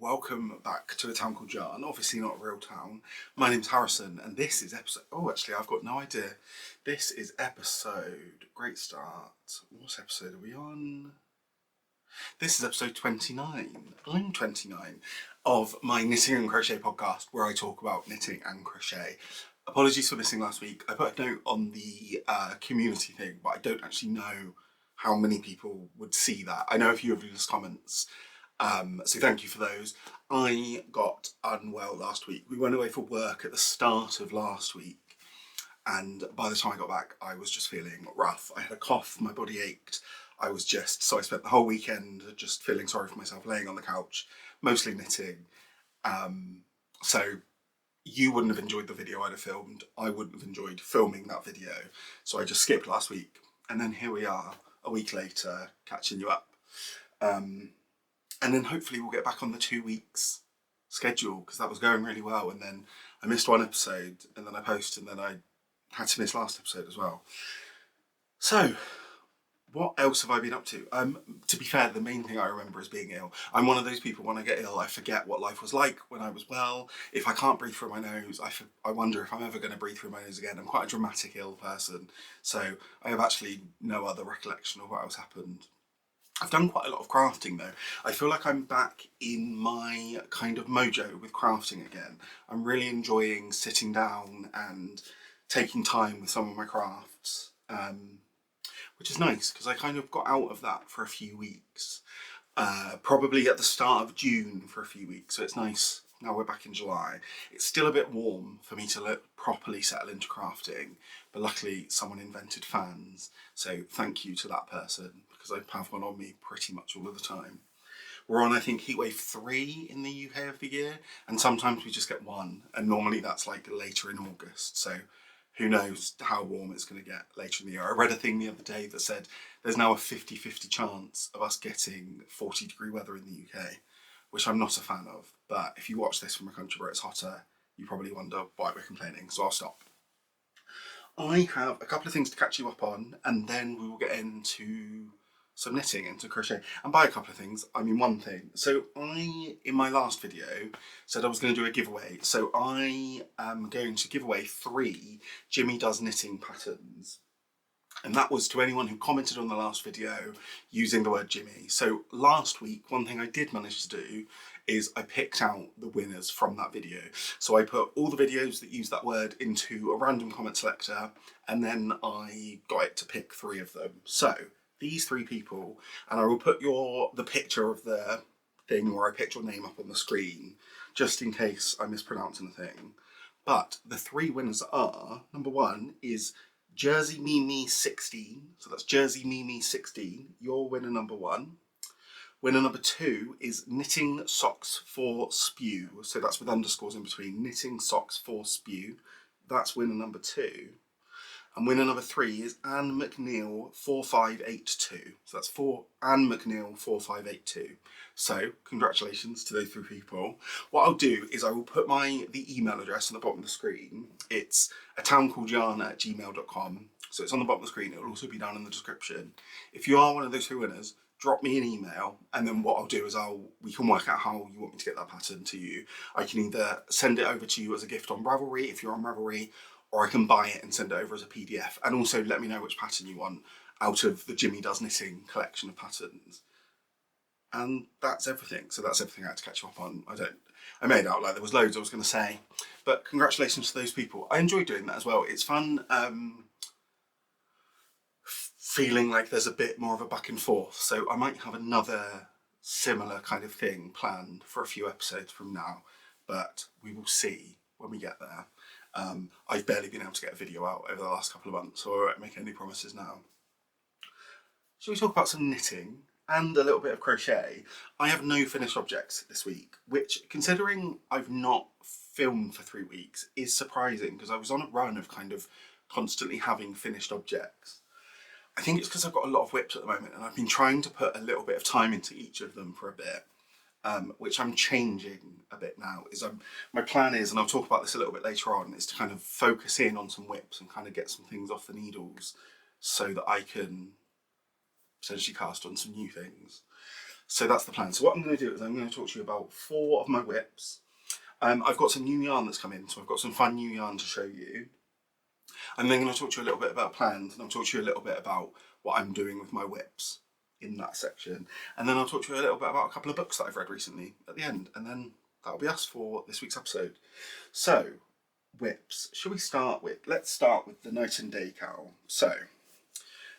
welcome back to a town called Yarn, obviously not a real town. My name's Harrison and this is episode, oh actually I've got no idea. This is episode, great start, what episode are we on? This is episode 29, I'm 29, of my Knitting and Crochet podcast where I talk about knitting and crochet. Apologies for missing last week. I put a note on the community thing, but I don't actually know how many people would see that. I know a few of you left comments. So thank you for those. I got unwell last week. We went away for work at the start of last week, and by the time I got back I was just feeling rough. I had a cough, my body ached. I spent the whole weekend just feeling sorry for myself, laying on the couch, mostly knitting. So you wouldn't have enjoyed the video I'd have filmed. I wouldn't have enjoyed filming that video. So I just skipped last week, and then here we are a week later catching you up. And then hopefully we'll get back on the 2 weeks schedule, because that was going really well. And then I missed one episode, and then I posted, and then I had to miss last episode as well. So what else have I been up to? To be fair, the main thing I remember is being ill. I'm one of those people, when I get ill, I forget what life was like when I was well. If I can't breathe through my nose, I wonder if I'm ever going to breathe through my nose again. I'm quite a dramatic ill person, so I have actually no other recollection of what else happened. I've done quite a lot of crafting though. I feel like I'm back in my kind of mojo with crafting again. I'm really enjoying sitting down and taking time with some of my crafts, which is nice because I kind of got out of that for a few weeks. Probably at the start of June for a few weeks, so it's nice. Now we're back in July. It's still a bit warm for me to properly settle into crafting, but luckily someone invented fans, so thank you to that person, because I have one on me pretty much all of the time. We're on, I think, heatwave 3 in the UK of the year, and sometimes we just get 1, and normally that's like later in August, so who knows how warm it's going to get later in the year. I read a thing the other day that said there's now a 50-50 chance of us getting 40-degree weather in the UK, which I'm not a fan of, but if you watch this from a country where it's hotter, you probably wonder why we're complaining, so I'll stop. I have a couple of things to catch you up on, and then we will get into some knitting, into crochet. And by a couple of things, I mean one thing. So I, in my last video, said I was going to do a giveaway. So I am going to give away 3 Jimmy Does Knitting patterns. And that was to anyone who commented on the last video using the word Jimmy. So last week, one thing I did manage to do is I picked out the winners from that video. So I put all the videos that use that word into a random comment selector, and then I got it to pick 3 of them. So these 3 people, and I will put the picture of the thing where I picked your name up on the screen, just in case I mispronounce anything. But the 3 winners are, number 1 is Jersey Mimi 16, so that's Jersey Mimi 16, your winner number 1. Winner number 2 is Knitting Socks for Spew, so that's with underscores in between, Knitting Socks for Spew, that's winner number 2. And winner number 3 is Anne McNeil 4582, so that's Anne McNeil 4582. So congratulations to those 3 people. What I'll do is I will put the email address on the bottom of the screen. It's atowncalledyarn@gmail.com, so it's on the bottom of the screen. It will also be down in the description. If you are one of those 3 winners, drop me an email, and then what I'll do is we can work out how you want me to get that pattern to you. I can either send it over to you as a gift on Ravelry if you're on Ravelry, or I can buy it and send it over as a PDF. And also let me know which pattern you want out of the Jimmy Does Knitting collection of patterns. And that's everything. So that's everything I had to catch you up on. I made out like there was loads I was going to say, but congratulations to those people. I enjoy doing that as well. It's fun feeling like there's a bit more of a back and forth. So I might have another similar kind of thing planned for a few episodes from now, but we will see when we get there. I've barely been able to get a video out over the last couple of months, so I won't make any promises now. Shall we talk about some knitting and a little bit of crochet? I have no finished objects this week, which, considering I've not filmed for 3 weeks, is surprising because I was on a run of kind of constantly having finished objects. I think it's because I've got a lot of WIPS at the moment, and I've been trying to put a little bit of time into each of them for a bit. Which I'm changing a bit now. My plan is, and I'll talk about this a little bit later on, is to kind of focus in on some WIPS and kind of get some things off the needles so that I can potentially cast on some new things. So that's the plan. So what I'm going to do is I'm going to talk to you about 4 of my WIPs. I've got some new yarn that's come in, so I've got some fun new yarn to show you. I'm then going to talk to you a little bit about plans, and I'll talk to you a little bit about what I'm doing with my WIPs in that section. And then I'll talk to you a little bit about a couple of books that I've read recently at the end, and then that'll be us for this week's episode. So, WIPs. Shall we start with, let's start with the Night and Day Cowl. So,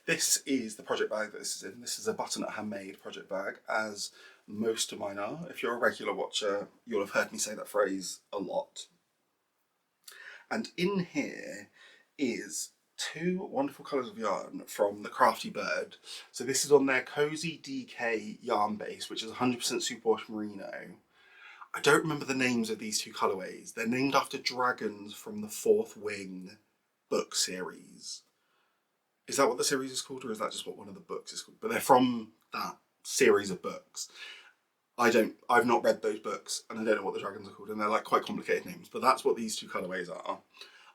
this is the project bag that this is in. This is a Butternut Handmade project bag, as most of mine are. If you're a regular watcher, you'll have heard me say that phrase a lot. And in here is 2 wonderful colours of yarn from the Crafty bird. So this is on their Cosy DK yarn base, which is 100% superwash merino. I don't remember the names of these 2 colourways. They're named after dragons from the 4th Wing book series. Is that what the series is called, or is that just what one of the books is called? But they're from that series of books. I've not read those books, and I don't know what the dragons are called, and they're like quite complicated names, but that's what these 2 colourways are.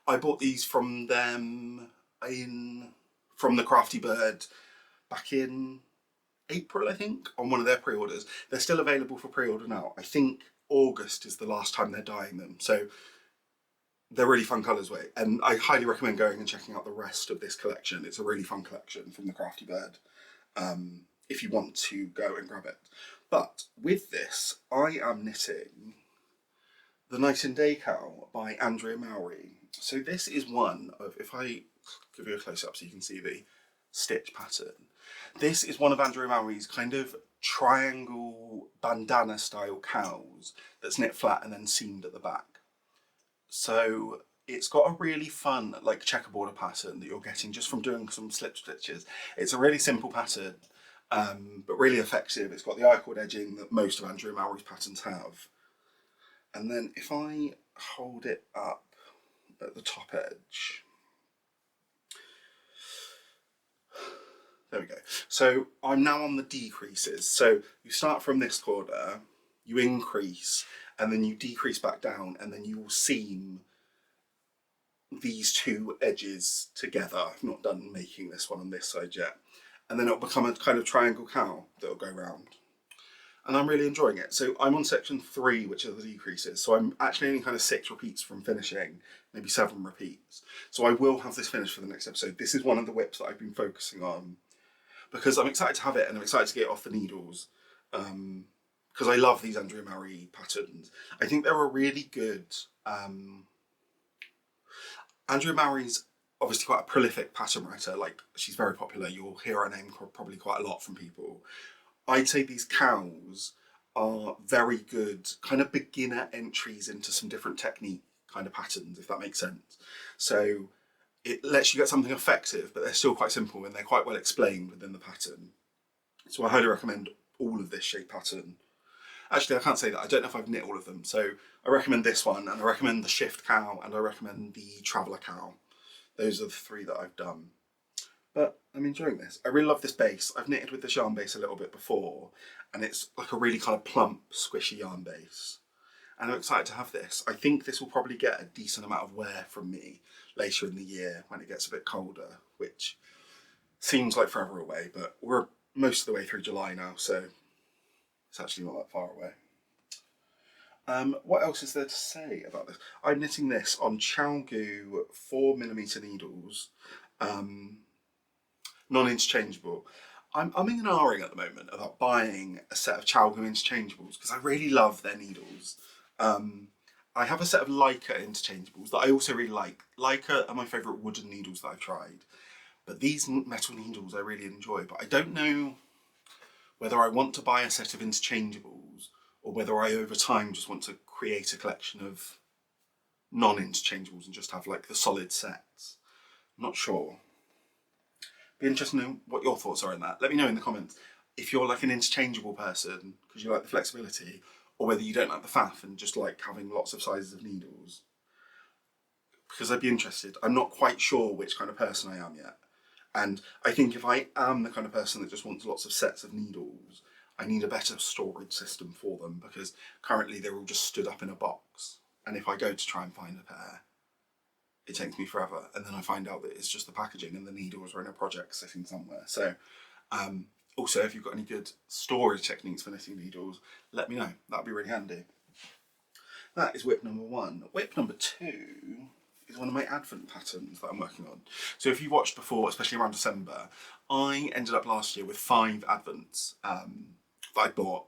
I bought these from them from the Crafty bird back in April, I think, on one of their pre-orders. They're still available for pre-order now. I think August is the last time they're dyeing them, so they're really fun colours, and I highly recommend going and checking out the rest of this collection. It's a really fun collection from the Crafty bird, if you want to go and grab it. But with this, I am knitting the Night and Day Cowl by Andrea Lowry. So this is one of, if I give you a close-up so you can see the stitch pattern, this is one of Andrea Lowry's kind of triangle bandana style cowls that's knit flat and then seamed at the back. So it's got a really fun like checkerboard pattern that you're getting just from doing some slip stitches. It's a really simple pattern, but really effective. It's got the I-cord edging that most of Andrea Lowry's patterns have. And then if I hold it up at the top edge, there we go. So I'm now on the decreases. So you start from this corner, you increase, and then you decrease back down, and then you will seam these 2 edges together. I've not done making this one on this side yet. And then it'll become a kind of triangle cowl that'll go round. And I'm really enjoying it. So I'm on section 3, which are the decreases. So I'm actually only kind of 6 repeats from finishing, maybe 7 repeats. So I will have this finished for the next episode. This is one of the WIPs that I've been focusing on because I'm excited to have it and I'm excited to get it off the needles. Because I love these Andrea Lowry patterns. I think they're a really good... Andrea Lowry's obviously quite a prolific pattern writer. Like, she's very popular. You'll hear her name probably quite a lot from people. I'd say these cowls are very good kind of beginner entries into some different technique kind of patterns, if that makes sense. So it lets you get something effective, but they're still quite simple and they're quite well explained within the pattern. So I highly recommend all of this shape pattern. Actually, I can't say that. I don't know if I've knit all of them. So I recommend this one, and I recommend the Shift Cowl, and I recommend the Traveller Cowl. Those are the 3 that I've done. But I'm enjoying this. I really love this base. I've knitted with this yarn base a little bit before, and it's like a really kind of plump, squishy yarn base. And I'm excited to have this. I think this will probably get a decent amount of wear from me later in the year when it gets a bit colder, which seems like forever away, but we're most of the way through July now, so it's actually not that far away. What else is there to say about this? I'm knitting this on ChowGoo 4mm needles. Non-interchangeable. I'm umming and ahhing at the moment about buying a set of ChowGoo interchangeables because I really love their needles. I have a set of Leica interchangeables that I also really like. Leica are my favourite wooden needles that I've tried, but these metal needles I really enjoy. But I don't know whether I want to buy a set of interchangeables or whether I over time just want to create a collection of non-interchangeables and just have like the solid sets. I'm not sure. Be interested to know what your thoughts are on that. Let me know in the comments if you're like an interchangeable person because you like the flexibility, or whether you don't like the faff and just like having lots of sizes of needles. Because I'd be interested. I'm not quite sure which kind of person I am yet. And I think if I am the kind of person that just wants lots of sets of needles, I need a better storage system for them because currently they're all just stood up in a box. And if I go to try and find a pair, it takes me forever. And then I find out that it's just the packaging and the needles are in a project sitting somewhere. So Also, if you've got any good storage techniques for knitting needles, let me know. That'd be really handy. That is WIP number 1. WIP number 2 is one of my advent patterns that I'm working on. So if you watched before, especially around December, I ended up last year with 5 advents that I bought.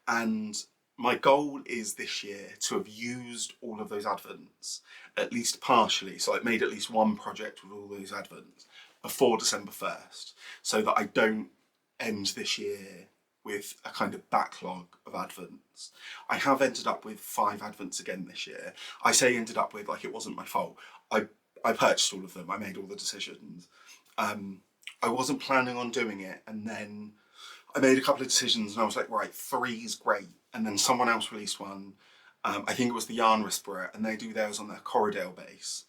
And my goal is this year to have used all of those advents, at least partially. So I've made at least one project with all those advents before December 1st, so that I don't end this year with a kind of backlog of advents. I have ended up with 5 advents again this year. I say ended up with like it wasn't my fault. I purchased all of them. I made all the decisions. I wasn't planning on doing it, and then I made a couple of decisions and I was like, right, 3 is great. And then someone else released one. I think it was the Yarnsmiths, and they do theirs on their Corridale base.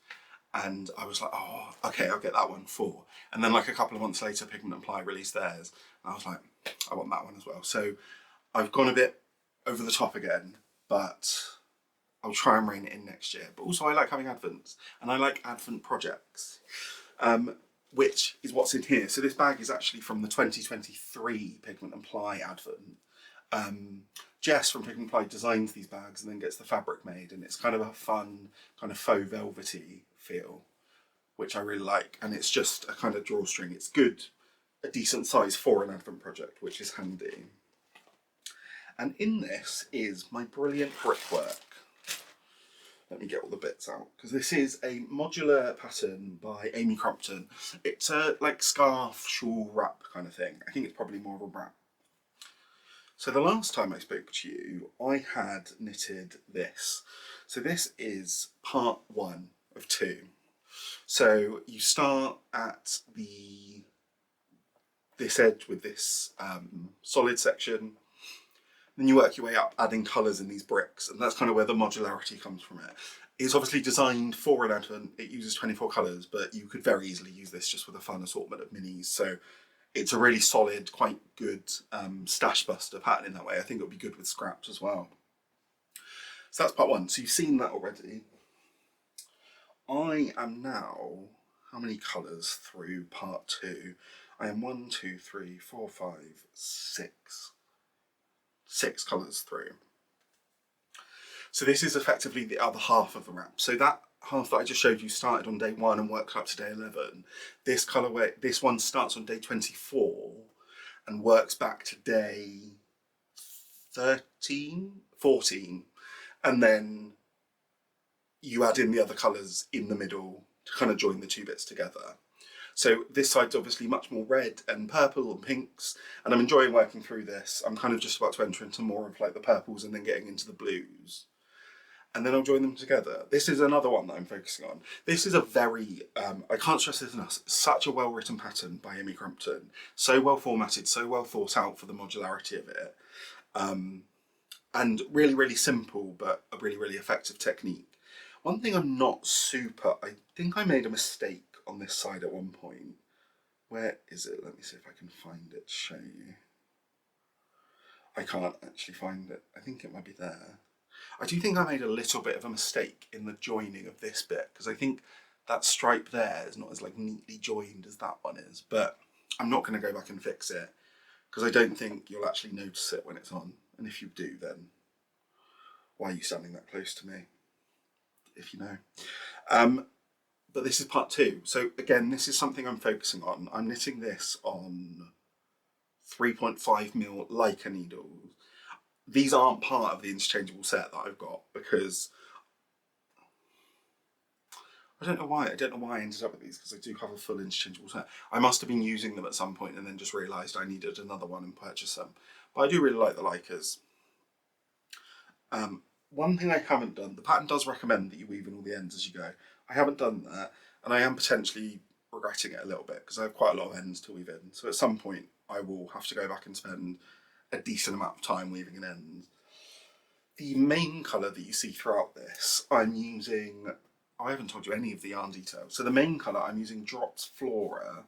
And I was like, oh, okay, I'll get that one 4. And then like a couple of months later, Pigment and Ply released theirs. And I was like, I want that one as well. So I've gone a bit over the top again, but I'll try and rein it in next year. But also I like having advents, and I like advent projects, which is what's in here. So this bag is actually from the 2023 Pigment and Ply advent. Jess from Pigment and Ply designs these bags and then gets the fabric made, and it's kind of a fun, kind of faux velvety feel, which I really like. And it's just a kind of drawstring. It's good, a decent size for an advent project, which is handy. And in this is my brilliant Brickwork. Let me get all the bits out, because this is a modular pattern by Amy Crumpton. It's a like scarf, shawl, wrap kind of thing. I think it's probably more of a wrap. So the last time I spoke to you, I had knitted this. So this is part 1 of 2. So you start at this edge with this solid section, then you work your way up, adding colours in these bricks, and that's kind of where the modularity comes from it. It's obviously designed for an advent. It uses 24 colours, but you could very easily use this just with a fun assortment of minis. So it's a really solid, quite good stash buster pattern in that way. I think it would be good with scraps as well. So that's part 1. So you've seen that already. I am now, how many colours through part 2? I am 1, 2, 3, 4, 5, 6. 6 colours through. So this is effectively the other half of the wrap. So that half that I just showed you started on day 1 and worked up to day 11. This colourway, this one starts on day 24 and works back to day 13, 14, and then you add in the other colours in the middle to kind of join the 2 bits together. So this side's obviously much more red and purple and pinks, and I'm enjoying working through this. I'm kind of just about to enter into more of like the purples and then getting into the blues. And then I'll join them together. This is another one that I'm focusing on. This is a very, I can't stress this enough, such a well-written pattern by Amy Crumpton. So well formatted, so well thought out for the modularity of it. And really, really simple, but a really, really effective technique. One thing I'm not super, I think I made a mistake on this side at one point. Where is it? Let me see if I can find it to show you. I can't actually find it. I think it might be there. I do think I made a little bit of a mistake in the joining of this bit, because I think that stripe there is not as like neatly joined as that one is, but I'm not going to go back and fix it because I don't think you'll actually notice it when it's on. And if you do, then why are you standing that close to me? If you know. But this is part 2. So again, this is something I'm focusing on. I'm knitting this on 3.5mm Leica needles. These aren't part of the interchangeable set that I've got because I don't know why. I don't know why I ended up with these, because I do have a full interchangeable set. I must have been using them at some point and then just realised I needed another one and purchased them. But I do really like the Leicas. One thing I haven't done, the pattern does recommend that you weave in all the ends as you go. I haven't done that, and I am potentially regretting it a little bit because I have quite a lot of ends to weave in. So at some point I will have to go back and spend a decent amount of time weaving an end. The main colour that you see throughout this, I'm using, I haven't told you any of the yarn details. So the main colour, I'm using Drops Flora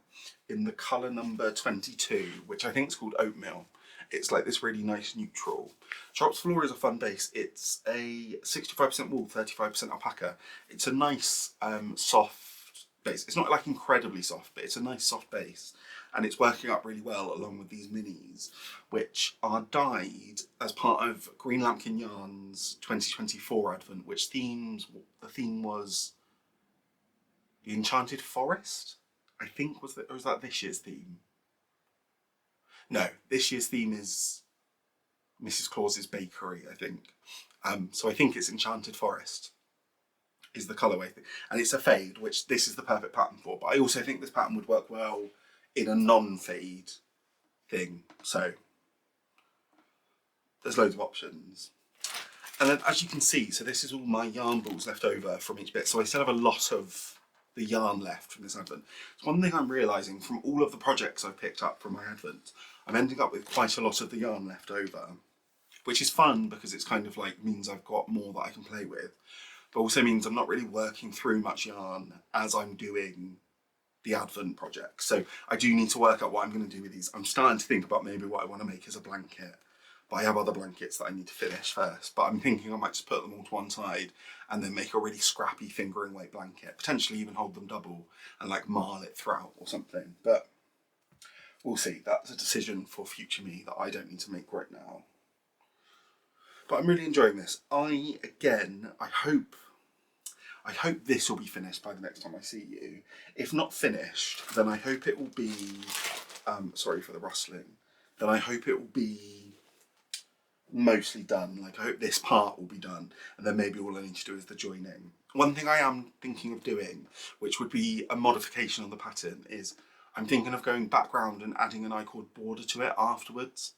in the colour number 22, which I think is called Oatmeal. It's like this really nice neutral. Drops Flora is a fun base. It's a 65% wool, 35% alpaca. It's a nice, soft, base. It's not like incredibly soft, but it's a nice soft base. And it's working up really well along with these minis, which are dyed as part of Greenlambkin Yarns 2024 Advent, which the theme was the Enchanted Forest, I think or was that this year's theme? No, this year's theme is Mrs. Claus's Bakery, I think. So I think it's Enchanted Forest is the colourway thing. And it's a fade, which this is the perfect pattern for. But I also think this pattern would work well in a non-fade thing. So there's loads of options. And then as you can see, so this is all my yarn balls left over from each bit. So I still have a lot of the yarn left from this Advent. It's one thing I'm realising from all of the projects I've picked up from my Advent, I'm ending up with quite a lot of the yarn left over, which is fun because it's kind of like means I've got more that I can play with, but also means I'm not really working through much yarn as I'm doing the Advent project. So I do need to work out what I'm going to do with these. I'm starting to think about maybe what I want to make as a blanket, but I have other blankets that I need to finish first. But I'm thinking I might just put them all to one side and then make a really scrappy fingering weight blanket, potentially even hold them double and like marl it throughout or something. But we'll see. That's a decision for future me that I don't need to make right now. But I'm really enjoying this. I hope this will be finished by the next time I see you. If not finished, then I hope it will be, sorry for the rustling, then I hope it will be mostly done. Like I hope this part will be done and then maybe all I need to do is the joining. One thing I am thinking of doing, which would be a modification on the pattern, is I'm thinking of going background and adding an I-cord border to it afterwards,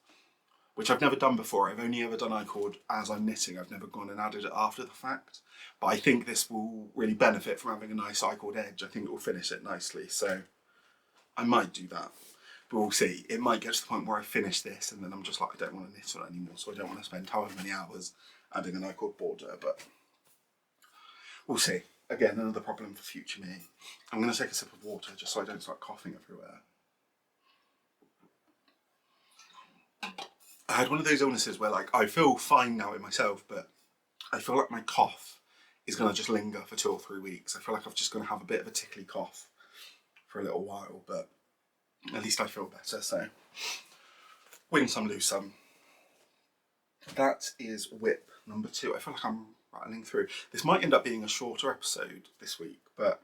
which I've never done before. I've only ever done I-cord as I'm knitting. I've never gone and added it after the fact. But I think this will really benefit from having a nice I-cord edge. I think it will finish it nicely. So I might do that. But we'll see. It might get to the point where I finish this and then I'm just like, I don't want to knit on it anymore. So I don't want to spend however many hours adding an I-cord border. But we'll see. Again, another problem for future me. I'm going to take a sip of water just so I don't start coughing everywhere. I had one of those illnesses where like I feel fine now in myself, but I feel like my cough is going to just linger for 2 or 3 weeks. I feel like I'm just going to have a bit of a tickly cough for a little while, but at least I feel better. So win some, lose some. That is WIP number 2. I feel like I'm rattling through. This might end up being a shorter episode this week, but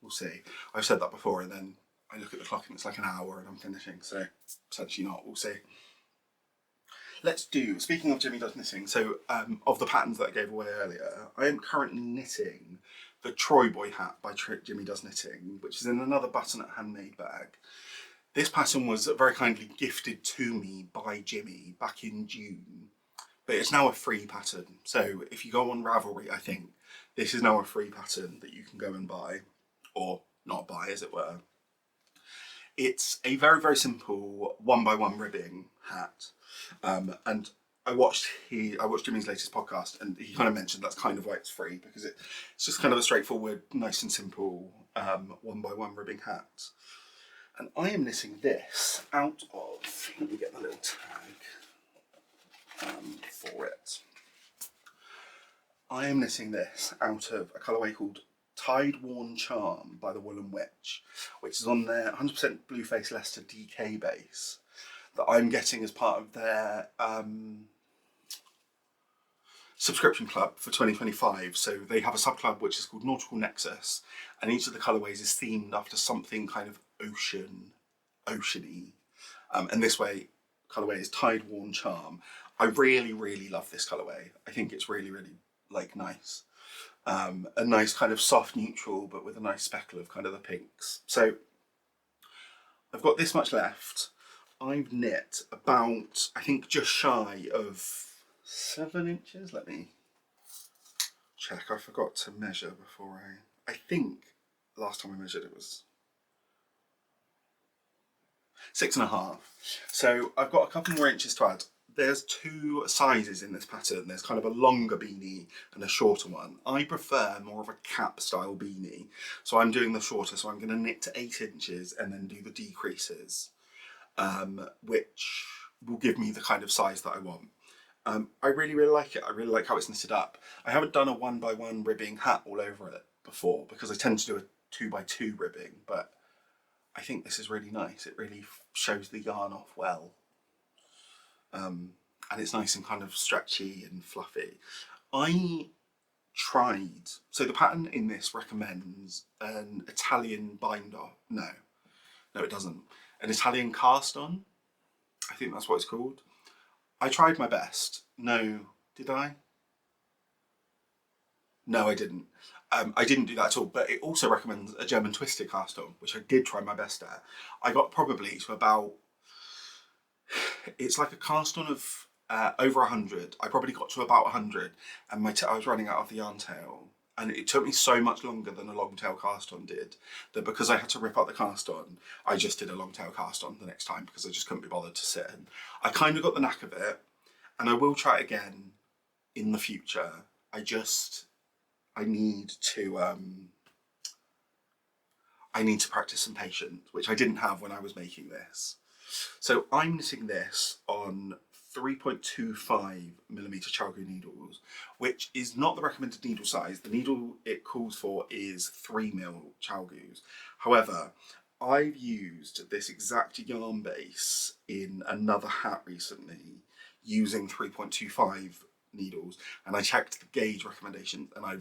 we'll see. I've said that before and then I look at the clock and it's like an hour and I'm finishing, so potentially not, we'll see. Let's do, speaking of Jimmy Does Knitting, so of the patterns that I gave away earlier, I am currently knitting the Troy Boy hat by Jimmy Does Knitting, which is in another Butternut handmade bag. This pattern was very kindly gifted to me by Jimmy back in June, but it's now a free pattern. So if you go on Ravelry, I think, this is now a free pattern that you can go and buy, or not buy as it were. It's a very, very simple 1x1 ribbing hat. And I watched Jimmy's latest podcast and he kind of mentioned that's kind of why it's free, because it's just kind of a straightforward, nice and simple 1x1 ribbing hat. And I am knitting this out of, let me get the little tag for it. I am knitting this out of a colourway called Tide Worn Charm by the Wytch, which is on their 100% Blueface Leicester DK base that I'm getting as part of their subscription club for 2025. So they have a sub-club which is called Nautical Nexus, and each of the colourways is themed after something kind of oceany. And this colourway is Tide Worn Charm. I really, really love this colourway. I think it's really, really like nice. A nice kind of soft neutral, but with a nice speckle of kind of the pinks. So I've got this much left. I've knit about, I think, just shy of 7 inches. Let me check. I forgot to measure before I think last time I measured it was 6.5. So I've got a couple more inches to add. There's 2 sizes in this pattern. There's kind of a longer beanie and a shorter one. I prefer more of a cap style beanie. So I'm doing the shorter, so I'm going to knit to 8 inches and then do the decreases, which will give me the kind of size that I want. I really, really like it. I really like how it's knitted up. I haven't done a 1x1 ribbing hat all over it before because I tend to do 2x2 ribbing, but I think this is really nice. It really shows the yarn off well. And it's nice and kind of stretchy and fluffy. I tried, so the pattern in this recommends an Italian binder. No, it doesn't. An Italian cast on, I think that's what it's called. I tried my best. No, did I? No, I didn't. I didn't do that at all, but it also recommends a German twisted cast on, which I did try my best at. I got probably to about, it's like a cast on of over 100. I probably got to about 100, and I was running out of the yarn tail. And it took me so much longer than a long tail cast on did, that because I had to rip out the cast on, I just did a long tail cast on the next time because I just couldn't be bothered to sit in. I kind of got the knack of it, and I will try it again in the future. I need to practice some patience, which I didn't have when I was making this. So I'm knitting this on 3.25mm Chalgu needles, which is not the recommended needle size. The needle it calls for is 3mm Chalgus. However, I've used this exact yarn base in another hat recently using 3.25 needles, and I checked the gauge recommendations and I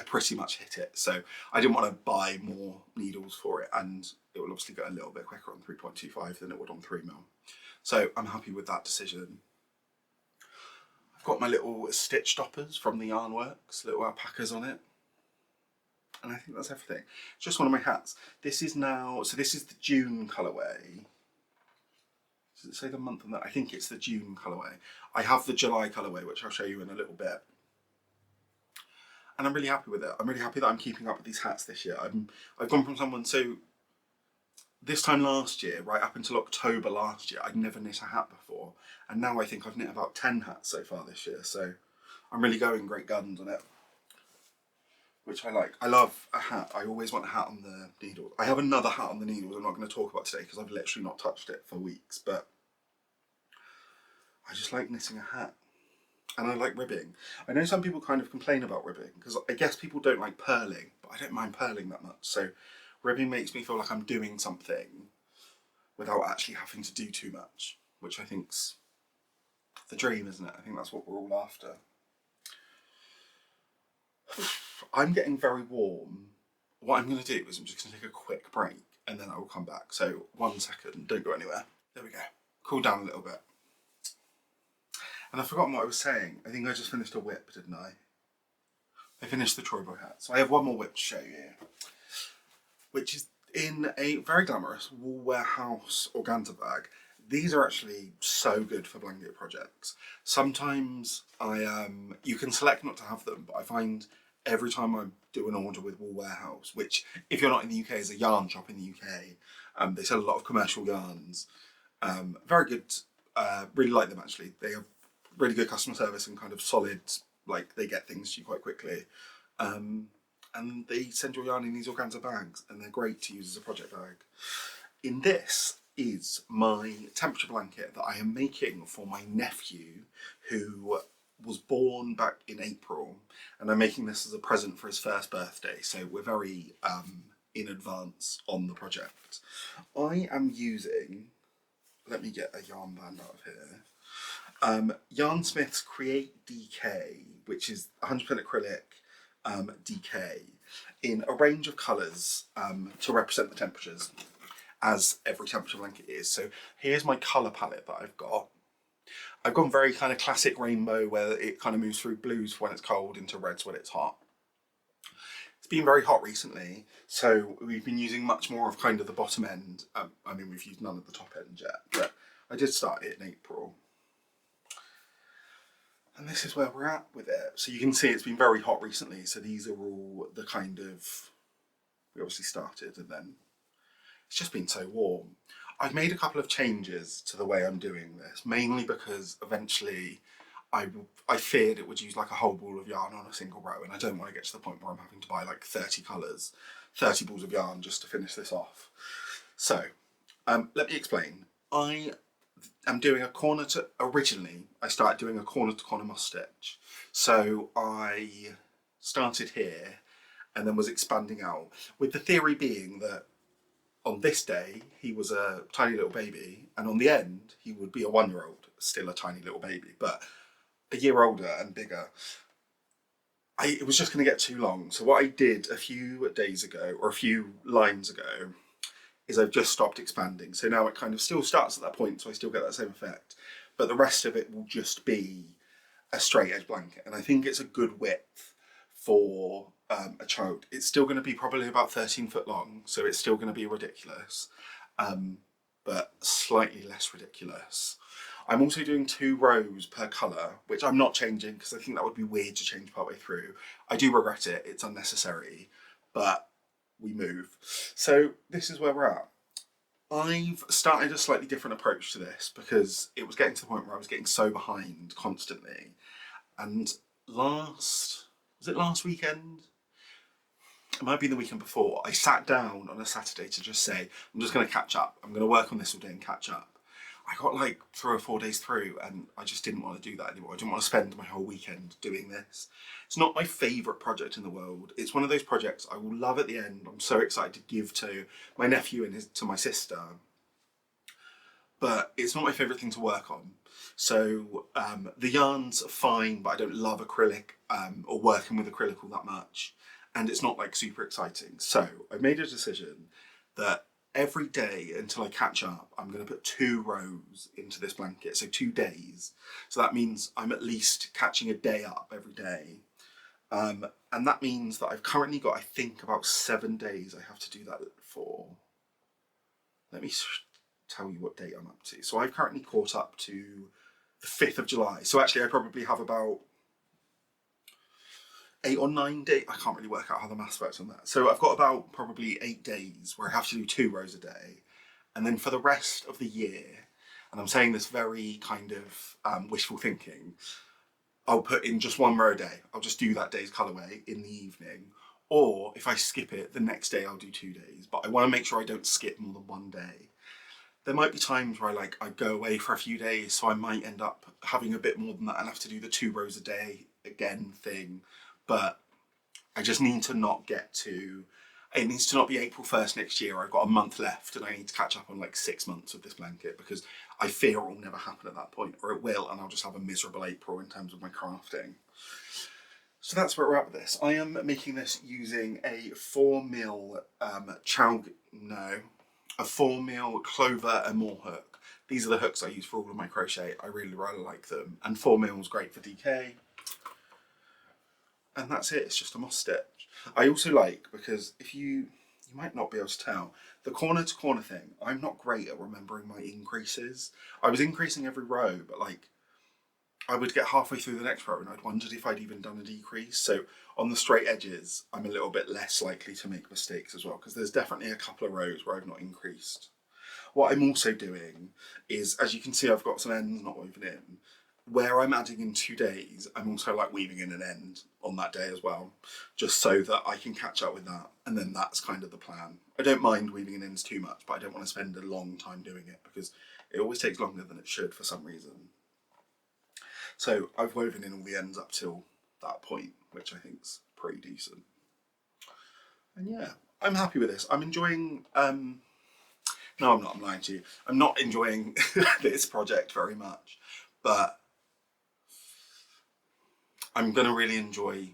pretty much hit it. So I didn't want to buy more needles for it, and it will obviously go a little bit quicker on 3.25 than it would on 3mm. So I'm happy with that decision. I've got my little stitch stoppers from the Yarnworks, little alpacas on it. And I think that's everything. Just one of my hats. This is now, so this is the June colourway. Does it say the month on that? I think it's the June colourway. I have the July colourway, which I'll show you in a little bit. And I'm really happy with it. I'm really happy that I'm keeping up with these hats this year. I've gone from someone, so this time last year, right up until October last year, I'd never knit a hat before. And now I think I've knit about 10 hats so far this year. So I'm really going great guns on it, which I like. I love a hat. I always want a hat on the needle. I have another hat on the needles I'm not going to talk about today because I've literally not touched it for weeks, but I just like knitting a hat. And I like ribbing. I know some people kind of complain about ribbing because I guess people don't like purling, but I don't mind purling that much. So ribbing makes me feel like I'm doing something without actually having to do too much, which I think's the dream, isn't it? I think that's what we're all after. I'm getting very warm. What I'm going to do is I'm just going to take a quick break and then I will come back. So 1 second, don't go anywhere. There we go. Cool down a little bit. And I've forgotten what I was saying. I think I just finished a WIP, didn't I? I finished the Troy Boy hat. So I have one more WIP to show you, which is in a very glamorous Wool Warehouse organza bag. These are actually so good for blanket projects. Sometimes you can select not to have them, but I find every time I do an order with Wool Warehouse, which if you're not in the UK is a yarn shop in the UK, they sell a lot of commercial yarns. Very good, really like them actually. They have really good customer service and kind of solid, like they get things to you quite quickly. And they send your yarn in these organza bags and they're great to use as a project bag. In this is my temperature blanket that I am making for my nephew who was born back in April, and I'm making this as a present for his first birthday, so we're very in advance on the project. I am using, let me get a yarn band out of here, Yarnsmiths Create DK, which is 100% acrylic DK in a range of colours to represent the temperatures, as every temperature blanket is. So here's my colour palette that I've got. I've gone very kind of classic rainbow where it kind of moves through blues when it's cold into reds when it's hot. It's been very hot recently, so we've been using much more of kind of the bottom end. I mean, we've used none of the top end yet, but I did start it in April. And this is where we're at with it. So you can see it's been very hot recently, so these are all the kind of, we obviously started and then it's just been so warm. I've made a couple of changes to the way I'm doing this, mainly because eventually I feared it would use like a whole ball of yarn on a single row, and I don't want to get to the point where I'm having to buy like 30 colours, 30 balls of yarn just to finish this off. So let me explain. I am doing a corner to, originally I started doing a corner to corner moss stitch. So I started here and then was expanding out, with the theory being that on this day he was a tiny little baby, and on the end he would be a 1-year-old, still a tiny little baby, but a year older and bigger. It was just going to get too long. So what I did a few days ago, or a few lines ago, is I've just stopped expanding. So now it kind of still starts at that point, so I still get that same effect, but the rest of it will just be a straight edge blanket. And I think it's a good width for a child. It's still going to be probably about 13 foot long, so it's still going to be ridiculous, but slightly less ridiculous. I'm also doing 2 rows per colour, which I'm not changing because I think that would be weird to change partway through. I do regret it, it's unnecessary, but we move. So this is where we're at. I've started a slightly different approach to this because it was getting to the point where I was getting so behind constantly. And was it last weekend? It might be the weekend before. I sat down on a Saturday to just say, I'm just going to catch up. I'm going to work on this all day and catch up. I got like 3 or 4 days through and I just didn't want to do that anymore. I didn't want to spend my whole weekend doing this. It's not my favourite project in the world. It's one of those projects I will love at the end. I'm so excited to give to my nephew and to my sister. But it's not my favourite thing to work on. So the yarns are fine, but I don't love acrylic or working with acrylic all that much. And it's not like super exciting. So I made a decision that every day until I catch up, I'm going to put 2 rows into this blanket. So 2 days. So that means I'm at least catching a day up every day. And that means that I've currently got, I think, about 7 days I have to do that for. Let me tell you what date I'm up to. So I've currently caught up to the 5th of July. So actually I probably have about 8 or 9 days. I can't really work out how the maths works on that. So I've got about probably 8 days where I have to do 2 rows a day. And then for the rest of the year, and I'm saying this very kind of wishful thinking, I'll put in just 1 row a day. I'll just do that day's colourway in the evening. Or if I skip it, the next day I'll do 2 days. But I want to make sure I don't skip more than 1 day. There might be times where I go away for a few days, so I might end up having a bit more than that and have to do the 2 rows a day again thing. But I just need to not get to, it needs to not be April 1st next year. I've got a month left and I need to catch up on like 6 months of this blanket because I fear it will never happen at that point, or it will, and I'll just have a miserable April in terms of my crafting. So that's where we're at with this. I am making this using a 4mm a 4mm clover and more hook. These are the hooks I use for all of my crochet. I really, really like them. And 4mm is great for DK. And that's it, it's just a moss stitch. I also like, because if you might not be able to tell, the corner to corner thing, I'm not great at remembering my increases. I was increasing every row, but like, I would get halfway through the next row and I'd wondered if I'd even done a decrease. So on the straight edges, I'm a little bit less likely to make mistakes as well, because there's definitely a couple of rows where I've not increased. What I'm also doing is, as you can see, I've got some ends not woven in. Where I'm adding in 2 days, I'm also like weaving in an end on that day as well, just so that I can catch up with that. And then that's kind of the plan. I don't mind weaving in ends too much, but I don't want to spend a long time doing it because it always takes longer than it should for some reason. So I've woven in all the ends up till that point, which I think's pretty decent. And yeah, I'm happy with this. I'm enjoying, no, I'm not, I'm lying to you. I'm not enjoying this project very much, but I'm going to really enjoy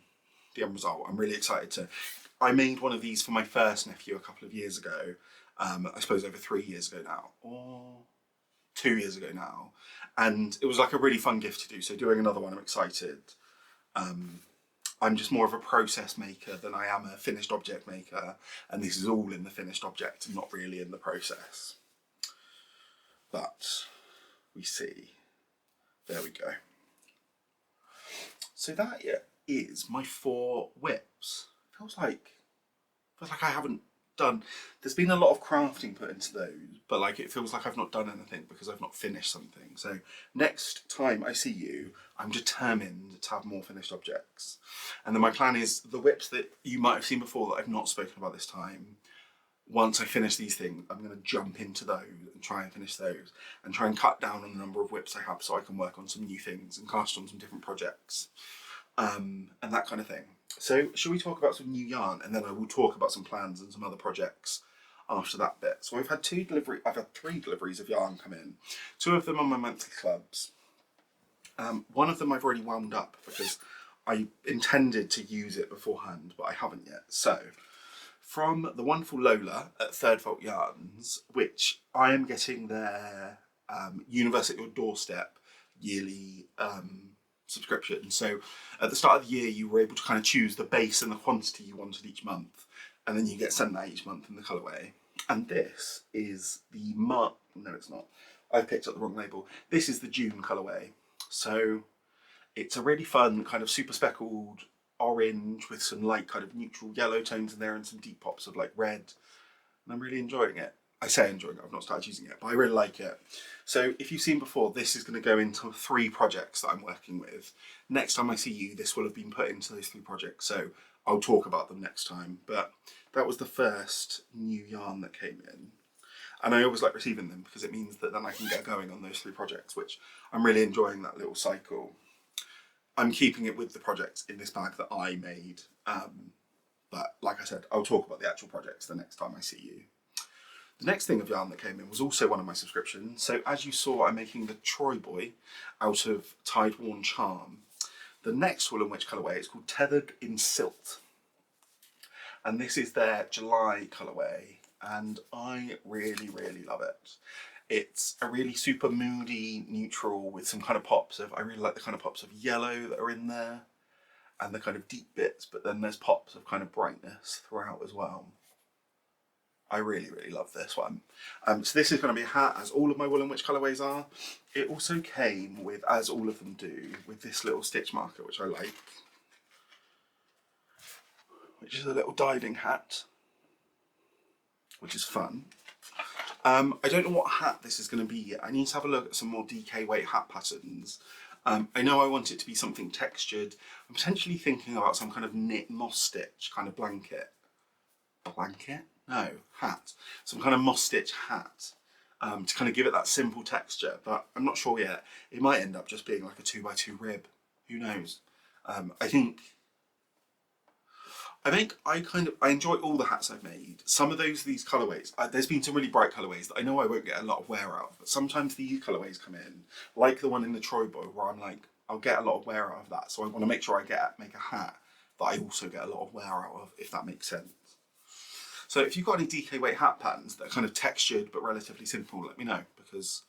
the end result. I'm really excited to. I made one of these for my first nephew a couple of years ago. I suppose over 3 years ago now, or 2 years ago now. And it was like a really fun gift to do. So doing another one, I'm excited. I'm just more of a process maker than I am a finished object maker. And this is all in the finished object and not really in the process. But we see. There we go. So that is my 4 WIPS. Feels like I haven't done. There's been a lot of crafting put into those, but like it feels like I've not done anything because I've not finished something. So next time I see you, I'm determined to have more finished objects. And then my plan is the WIPS that you might have seen before that I've not spoken about this time. Once I finish these things, I'm going to jump into those and try and finish those and try and cut down on the number of WIPS I have so I can work on some new things and cast on some different projects and that kind of thing. So shall we talk about some new yarn, and then I will talk about some plans and some other projects after that bit. So I've had three deliveries of yarn come in. 2 of them on my monthly clubs. One of them I've already wound up because I intended to use it beforehand, but I haven't yet. So from the wonderful Lola at Third Fault Yarns, which I am getting their Universe at Your Doorstep yearly subscription. So at the start of the year, you were able to kind of choose the base and the quantity you wanted each month, and then you get sent that each month in the colourway. And this is the no, it's not. I picked up the wrong label. This is the June colourway. So it's a really fun kind of super speckled orange with some light kind of neutral yellow tones in there and some deep pops of like red. And I'm really enjoying it. I say enjoying it, I've not started using it, but I really like it. So if you've seen before, this is going to go into 3 projects that I'm working with. Next time I see you, this will have been put into those 3 projects, so I'll talk about them next time. But that was the first new yarn that came in. And I always like receiving them because it means that then I can get going on those 3 projects, which I'm really enjoying that little cycle. I'm keeping it with the projects in this bag that I made. But like I said, I'll talk about the actual projects the next time I see you. The next thing of yarn that came in was also one of my subscriptions. So as you saw, I'm making the Troy Boy out of Tide Worn Charm. The next wool and Wytch colourway is called Tethered in Silt. And this is their July colourway. And I really, really love it. It's a really super moody neutral with some kind of pops of, I really like the kind of pops of yellow that are in there and the kind of deep bits, but then there's pops of kind of brightness throughout as well. I really, really love this one. So this is going to be a hat, as all of my wool and Wytch colourways are. It also came with, as all of them do, with this little stitch marker, which I like, which is a little diving hat, which is fun. I don't know what hat this is going to be yet. I need to have a look at some more DK weight hat patterns. I know I want it to be something textured. I'm potentially thinking about some kind of knit moss stitch kind of blanket. Blanket? No, hat. Some kind of moss stitch hat to kind of give it that simple texture, but I'm not sure yet. It might end up just being like a 2x2 rib. Who knows? I enjoy all the hats I've made. Some of these colourways, there's been some really bright colourways that I know I won't get a lot of wear out of, but sometimes these colourways come in, like the one in the Troy Boy, where I'm like, I'll get a lot of wear out of that. So I want to make sure I make a hat that I also get a lot of wear out of, if that makes sense. So if you've got any DK weight hat patterns that are kind of textured but relatively simple, let me know, because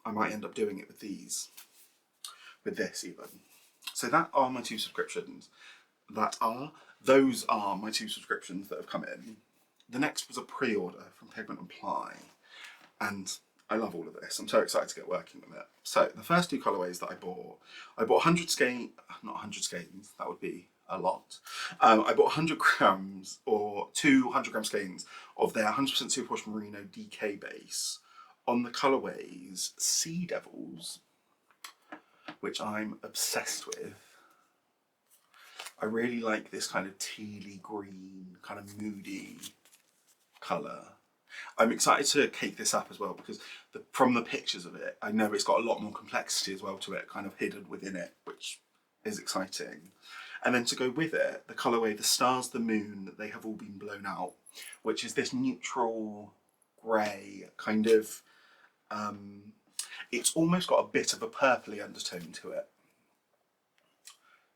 I might end up doing it with these, with this even. So that are my 2 subscriptions. Those are my 2 subscriptions that have come in. The next was a pre-order from Pigment and Ply, and I love all of this. I'm so excited to get working with it. So the first 2 colourways that I bought 100 skeins, not 100 skeins, that would be a lot. I bought 100 grams or 200 gram skeins of their 100% superwash merino DK base on the colourways Sea Devils, which I'm obsessed with. I really like this kind of tealy green, kind of moody colour. I'm excited to cake this up as well because from the pictures of it, I know it's got a lot more complexity as well to it, kind of hidden within it, which is exciting. And then to go with it, the colourway, the stars, the moon, they have all been blown out, which is this neutral grey kind of, it's almost got a bit of a purpley undertone to it.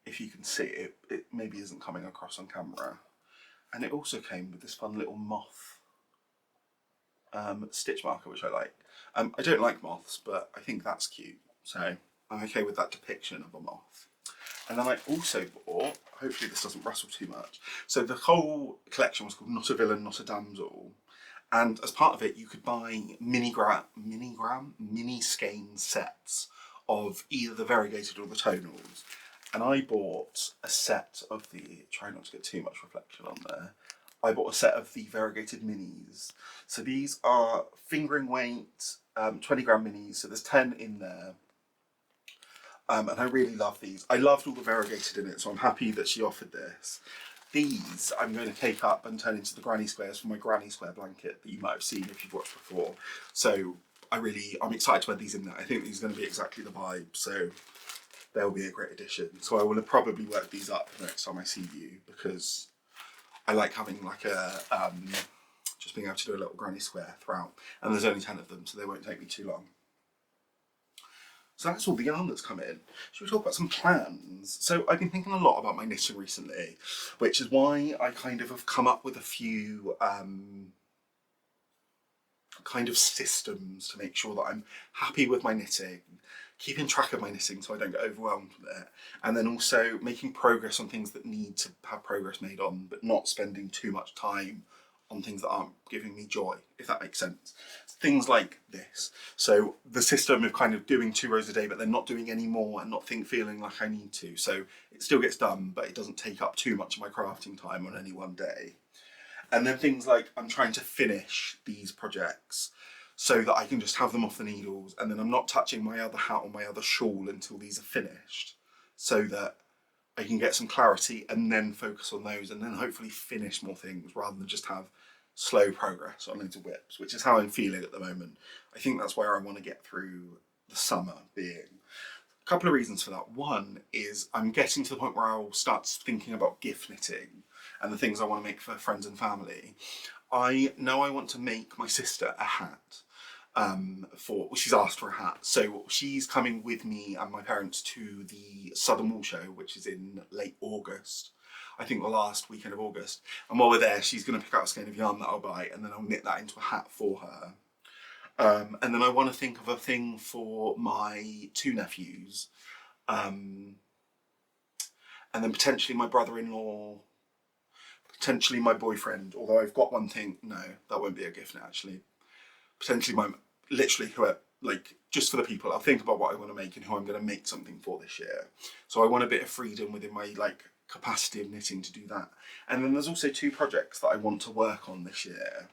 If you can see it, it maybe isn't coming across on camera. And it also came with this fun little moth stitch marker, which I like. I don't like moths, but I think that's cute. So I'm okay with that depiction of a moth. And then I also bought, hopefully this doesn't rustle too much, so the whole collection was called Not a Villain, Not a Damsel. And as part of it, you could buy mini skein sets of either the variegated or the tonals. And I bought a set of the, try not to get too much reflection on there, I bought a set of the variegated minis. So these are fingering weight, 20 gram minis, so there's 10 in there. And I really love these. I loved all the variegated in it, so I'm happy that she offered this. These I'm going to cake up and turn into the granny squares for my granny square blanket that you might have seen if you've watched before. So I'm excited to add these in there. I think these are going to be exactly the vibe. So they'll be a great addition. So I will probably work these up the next time I see you, because I like having like a, just being able to do a little granny square throughout. And there's only 10 of them, so they won't take me too long. So that's all the yarn that's come in. Should we talk about some plans? So I've been thinking a lot about my knitting recently, which is why I kind of have come up with a few kind of systems to make sure that I'm happy with my knitting, keeping track of my knitting so I don't get overwhelmed with it, and then also making progress on things that need to have progress made on, but not spending too much time on things that aren't giving me joy, if that makes sense. Things like this. So the system of kind of doing 2 rows a day, but then not doing any more and not feeling like I need to. So it still gets done, but it doesn't take up too much of my crafting time on any one day. And then things like I'm trying to finish these projects so that I can just have them off the needles, and then I'm not touching my other hat or my other shawl until these are finished, so that I can get some clarity and then focus on those, and then hopefully finish more things rather than just have slow progress on loads of WIPs, which is how I'm feeling at the moment. I think that's where I want to get through the summer being. A couple of reasons for that. One is I'm getting to the point where I'll start thinking about gift knitting and the things I want to make for friends and family. I know I want to make my sister a hat. She's asked for a hat, so she's coming with me and my parents to the Southern Wool Show, which is in late August. I think the last weekend of August. And while we're there, she's going to pick out a skein of yarn that I'll buy, and then I'll knit that into a hat for her. And then I want to think of a thing for my 2 nephews, and then potentially my brother-in-law, potentially my boyfriend, although I've got one thing. No, that won't be a gift now, actually. Potentially literally whoever, like, just for the people. I'll think about what I want to make and who I'm going to make something for this year. So I want a bit of freedom within my capacity of knitting to do that. And then there's also 2 projects that I want to work on this year.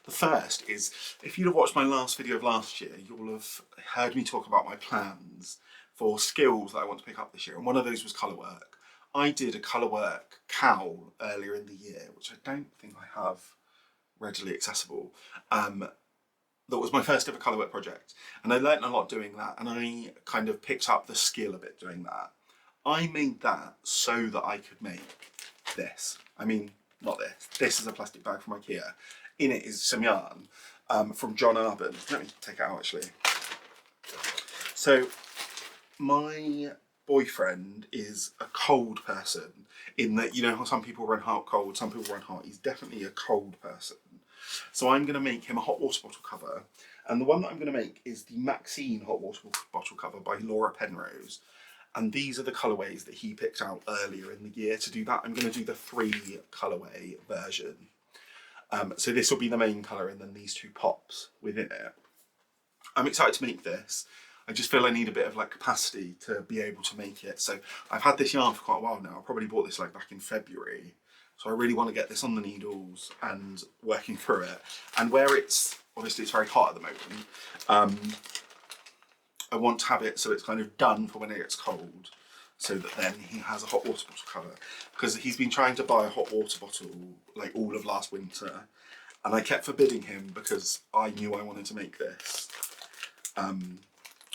The first is, if you'd have watched my last video of last year, you'll have heard me talk about my plans for skills that I want to pick up this year, and one of those was colour work. I did a colour work cowl earlier in the year, which I don't think I have readily accessible. That was my first ever colour work project, and I learnt a lot doing that, and I kind of picked up the skill a bit doing that. I made that so that I could make this. I mean, not this. This is a plastic bag from IKEA. In it is some yarn from John Arbon. Let me take it out, actually. So my boyfriend is a cold person, in that, you know how some people run hot cold, some people run hot. He's definitely a cold person. So I'm going to make him a hot water bottle cover, and the one that I'm going to make is the Maxine hot water bottle cover by Laura Penrose, and these are the colourways that he picked out earlier in the year. To do that, I'm going to do the 3 colourway version. So this will be the main colour, and then these 2 pops within it. I'm excited to make this. I just feel I need a bit of capacity to be able to make it. So I've had this yarn for quite a while now. I probably bought this back in February. So I really want to get this on the needles and working through it. And where obviously it's very hot at the moment, I want to have it so it's kind of done for when it gets cold, so that then he has a hot water bottle cover. Because he's been trying to buy a hot water bottle all of last winter, and I kept forbidding him because I knew I wanted to make this,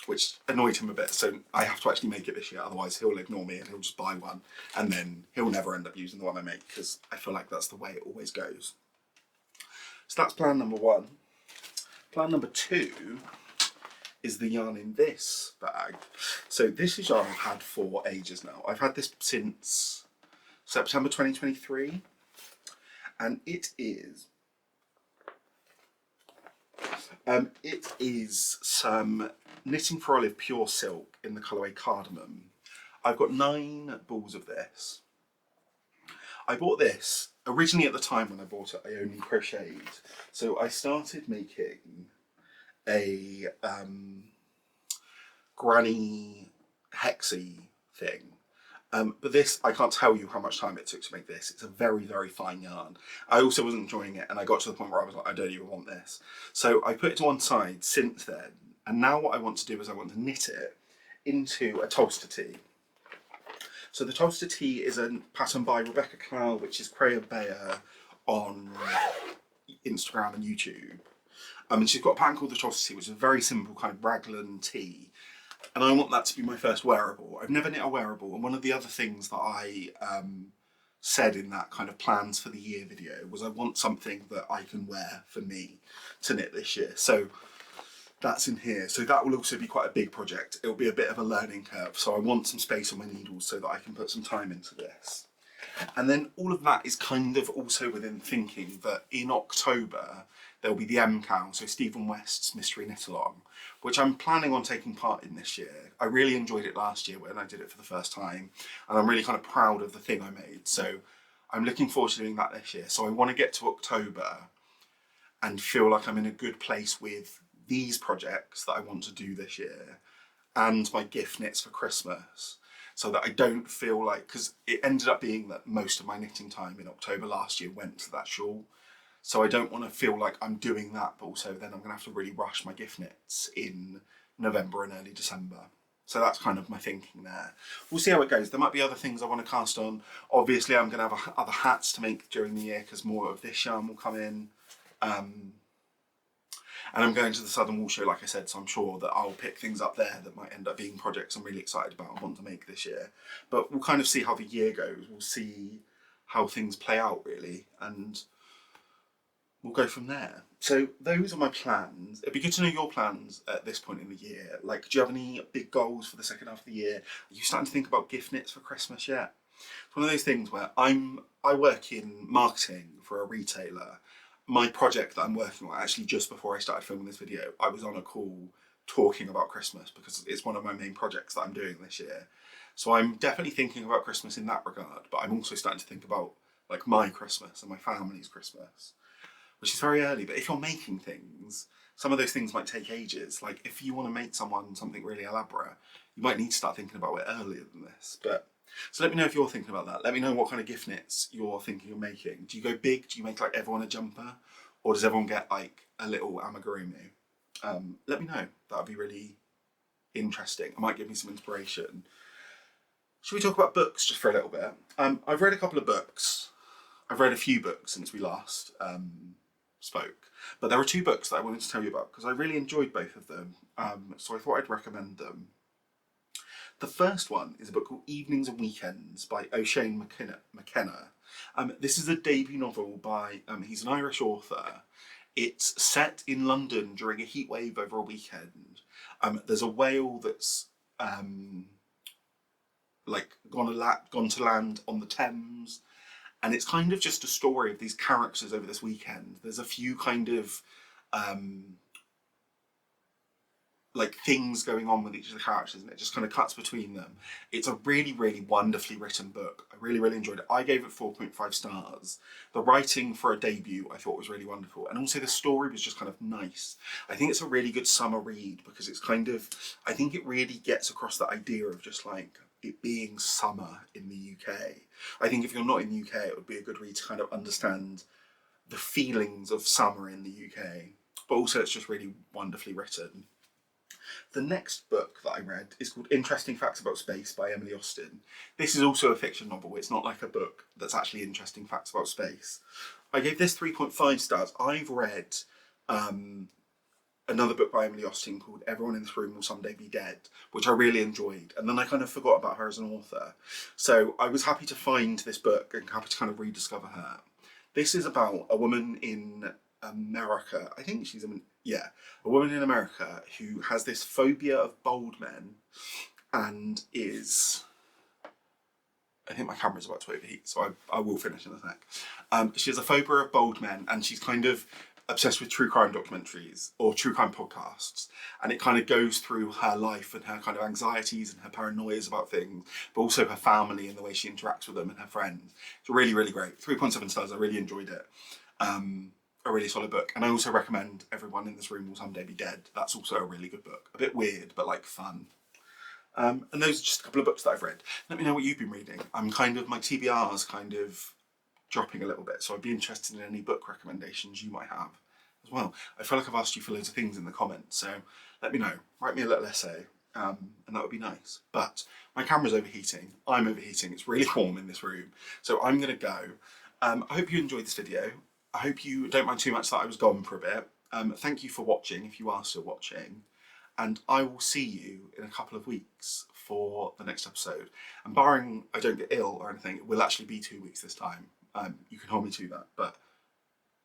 which annoyed him a bit. So I have to actually make it this year, otherwise he'll ignore me and he'll just buy one, and then he'll never end up using the one I make, because I feel like that's the way it always goes. So that's plan number 1. Plan number 2 is the yarn in this bag. So this is yarn I've had for ages now. I've had this since September 2023, and it is some Knitting for Olive pure silk in the colourway Cardamom. I've got 9 balls of this. I bought this originally. At the time when I bought it, I only crocheted, so I started making a granny hexy thing, but this, I can't tell you how much time it took to make this. It's a very, very fine yarn. I also wasn't enjoying it, and I got to the point where I was like, I don't even want this. So I put it to one side since then, and now what I want to do is I want to knit it into a toaster tea. So the toaster tea is a pattern by Rebecca Cowl, which is Cray of Bayer on Instagram and YouTube. And she's got a pattern called the toaster tea, which is a very simple kind of raglan tea. And I want that to be my first wearable. I've never knit a wearable, and one of the other things that I said in that kind of plans for the year video was I want something that I can wear for me to knit this year. So that's in here. So that will also be quite a big project. It'll be a bit of a learning curve. So I want some space on my needles so that I can put some time into this. And then all of that is kind of also within thinking that in October, there'll be the Cowl, so Stephen West's Mystery Knit Along, which I'm planning on taking part in this year. I really enjoyed it last year when I did it for the first time, and I'm really kind of proud of the thing I made. So I'm looking forward to doing that this year. So I want to get to October and feel like I'm in a good place with these projects that I want to do this year and my gift knits for Christmas, so that I don't feel like, because it ended up being that most of my knitting time in October last year went to that shawl. So I don't want to feel like I'm doing that, but also then I'm going to have to really rush my gift knits in November and early December. So that's kind of my thinking there. We'll see how it goes. There might be other things I want to cast on. Obviously I'm going to have other hats to make during the year because more of this yarn will come in. And I'm going to the Southern Wool Show, like I said, so I'm sure that I'll pick things up there that might end up being projects I'm really excited about and want to make this year. But we'll kind of see how the year goes. We'll see how things play out, really, and we'll go from there. So those are my plans. It'd be good to know your plans at this point in the year. Like, do you have any big goals for the second half of the year? Are you starting to think about gift knits for Christmas yet? It's one of those things where I work in marketing for a retailer. My project that I'm working on, actually just before I started filming this video, I was on a call talking about Christmas because it's one of my main projects that I'm doing this year. So I'm definitely thinking about Christmas in that regard, but I'm also starting to think about like my Christmas and my family's Christmas, which is very early. But if you're making things, some of those things might take ages. Like if you want to make someone something really elaborate, you might need to start thinking about it earlier than this. But so let me know if you're thinking about that. Let me know what kind of gift knits you're thinking of making. Do you go big? Do you make like everyone a jumper? Or does everyone get like a little amigurumi? Let me know. That would be really interesting. It might give me some inspiration. Should we talk about books just for a little bit? I've read a couple of books. I've read a few books since we last spoke. But there were two books that I wanted to tell you about because I really enjoyed both of them. So I thought I'd recommend them. The first one is a book called Evenings and Weekends by Oisin McKenna. This is a debut novel by, he's an Irish author. It's set in London during a heatwave over a weekend. There's a whale that's like gone to land on the Thames, and it's kind of just a story of these characters over this weekend. There's a few kind of like things going on with each of the characters, and it just kind of cuts between them. It's a really, really wonderfully written book. I really, really enjoyed it. I gave it 4.5 stars. The writing for a debut I thought was really wonderful, and also the story was just kind of nice. I think it's a really good summer read because it's kind of, I think it really gets across the idea of just like it being summer in the UK. I think if you're not in the UK, it would be a good read to kind of understand the feelings of summer in the UK, but also it's just really wonderfully written. The next book that I read is called Interesting Facts About Space by Emily Austen. This is also a fiction novel. It's not like a book that's actually interesting facts about space. I gave this 3.5 stars. I've read another book by Emily Austen called Everyone in This Room Will Someday Be Dead, which I really enjoyed. And then I kind of forgot about her as an author. So I was happy to find this book and happy to kind of rediscover her. This is about a woman in America. I think she's a woman in America who has this phobia of bald men and is, I think my camera's about to overheat, so I will finish in a sec. She has a phobia of bald men, and she's kind of obsessed with true crime documentaries or true crime podcasts, and it kind of goes through her life and her kind of anxieties and her paranoias about things, but also her family and the way she interacts with them and her friends. It's really, really great. 3.7 stars. I really enjoyed it. A really solid book, and I also recommend Everyone in This Room Will Someday Be Dead. That's also a really good book. A bit weird, but like fun. And those are just a couple of books that I've read. Let me know what you've been reading. My TBR's kind of dropping a little bit, so I'd be interested in any book recommendations you might have as well. I feel like I've asked you for loads of things in the comments, so let me know. Write me a little essay, and that would be nice. But my camera's overheating. I'm overheating. It's really warm in this room, so I'm going to go. I hope you enjoyed this video. I hope you don't mind too much that I was gone for a bit. Thank you for watching, if you are still watching. and I will see you in a couple of weeks for the next episode. And barring I don't get ill or anything, it will actually be 2 weeks this time. You can hold me to that, but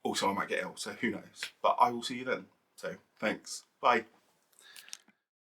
also I might get ill, so who knows. But I will see you then. So thanks. Bye.